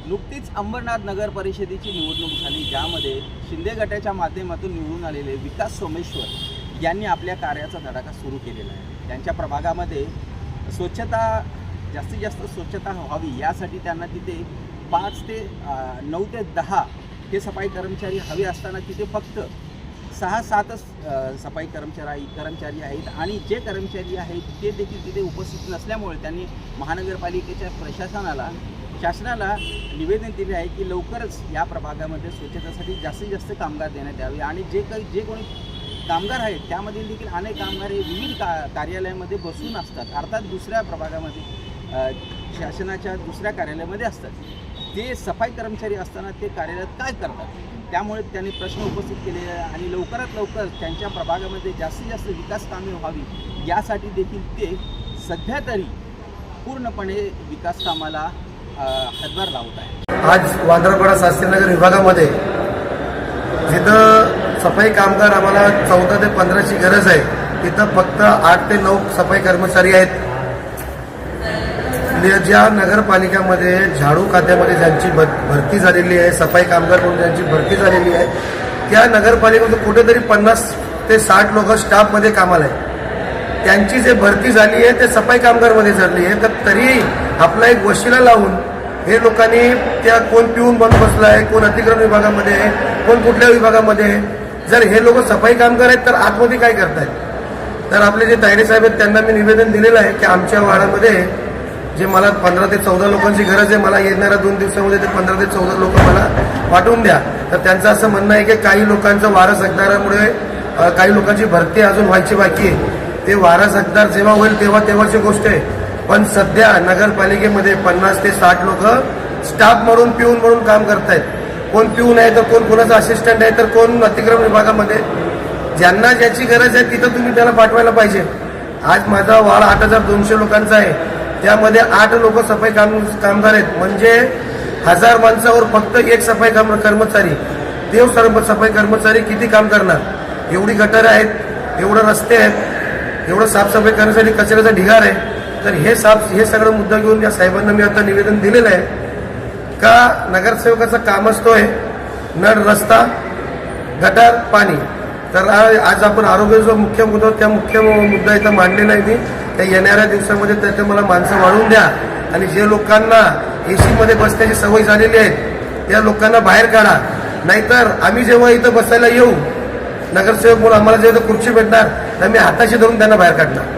नुकतीच अंबरनाथ नगर परिषदेची निवडणूक झाली, ज्यामध्ये शिंदे गटाच्या माध्यमातून निवडून आलेले विकास सोमेश्वर यांनी आपल्या कार्याचा धडाका सुरू केलेला आहे। त्यांच्या प्रभागामध्ये स्वच्छता जास्तीत जास्त स्वच्छता व्हावी यासाठी त्यांना तिथे 5 ते 9 ते 10 हे सफाई कर्मचारी हवे असताना तिथे फक्त 6-7च सफाई कर्मचारी आहेत आणि जे कर्मचारी आहेत ते देखील तिथे उपस्थित नसल्यामुळे त्यांनी महानगरपालिकेच्या शासनाला निवेदन दिले आहे की लवकरच या प्रभागामध्ये स्वच्छतेसाठी जास्तीत जास्त कामगार देण्यात यावे आणि जे कोणी कामगार आहेत त्यामधील देखील अनेक कामगार हे विविध कार्यालयामध्ये बसून असतात, अर्थात दुसऱ्या प्रभागामध्ये शासनाच्या दुसऱ्या कार्यालयामध्ये असतात। ते सफाई कर्मचारी असताना ते कार्यालयात काय करतात, त्यामुळे त्यांनी प्रश्न उपस्थित केले आणि लवकरात लवकर त्यांच्या प्रभागामध्ये जास्तीत जास्त विकास कामे व्हावी यासाठी देखील ते सध्या तरी पूर्णपणे विकास कामाला हातभार लावत आहे। आज वांद्रपाडा शास्त्रीनगर विभागामध्ये जिथं सफाई कामगार आम्हाला 14 ते 15ची गरज आहे, तिथं फक्त 8 ते 9 सफाई कर्मचारी आहेत। ज्या नगरपालिकामध्ये झाडू खात्यामध्ये ज्यांची भरती झालेली आहे, सफाई कामगार म्हणून ज्यांची भरती झालेली आहे, त्या नगरपालिकेमध्ये कुठेतरी 50 ते 60 लोक स्टाफमध्ये कामाला आहे। त्यांची जे भरती झाली आहे ते सफाई कामगारमध्ये झाली आहे, तर तरी आपला एक वशिला लावून हे लोकांनी त्या कोण पिऊन बंद बसला आहे, कोण अतिक्रमण विभागामध्ये आहे, कोण कुठल्या विभागामध्ये आहे, जर हे लोक सफाई कामगार आहेत तर आतमध्ये काय करतायत। तर आपले जे तायडे साहेब आहेत त्यांना मी निवेदन दिलेलं आहे की आमच्या वार्डामध्ये जे मला 15 ते 14 लोकांची गरज आहे, मला येणाऱ्या 2 दिवसामध्ये ते 15 ते 14 लोक मला पाठवून द्या। तर त्यांचं असं म्हणणं आहे की काही लोकांचं वारस हकदारामुळे काही लोकांची भरती अजून व्हायची बाकी आहे, ते वारस हकदार जेव्हा होईल तेव्हाची गोष्ट आहे। पण सध्या नगरपालिकेमध्ये 50 ते 60 लोक स्टाफ म्हणून पिऊन म्हणून काम करतायत। कोण पिऊन आहे तर कोण कोणाचा असिस्टंट आहे तर कोण अतिक्रमण विभागामध्ये। ज्यांना ज्याची गरज आहे तिथं तुम्ही त्याला पाठवायला पाहिजे। आज माझा वार्ड 8200 लोकांचा आहे, त्यामध्ये 8 लोक सफाई कामगार आहेत, म्हणजे 1000 माणसावर फक्त एक सफाई कर्मचारी। देव सर्व सफाई कर्मचारी किती काम करणार? एवढी गटारं आहेत, एवढे रस्ते आहेत, एवढं साफसफाई करण्यासाठी कचऱ्याचा ढिगार आहे। तर हे सगळं मुद्दा घेऊन या साहेबांना मी आता निवेदन दिलेलं आहे का नगरसेवकाचं काम असतोय नळ, रस्ता, गटार, पाणी। तर आज आपण आरोग्य जो मुख्य मुद्दा त्या मुख्य मुद्दा इथं मांडलेला आहे मी, त्या येणाऱ्या दिवसामध्ये त्याचं मला माणसं वाढवून द्या आणि जे लोकांना AC मध्ये बसण्याची सवय झालेली आहे त्या लोकांना बाहेर काढा, नाहीतर आम्ही जेव्हा इथं बसायला येऊ नगरसेवक म्हणून आम्हाला जेव्हा खुर्ची भेटणार तर मी हाताशी धरून त्यांना बाहेर काढणार।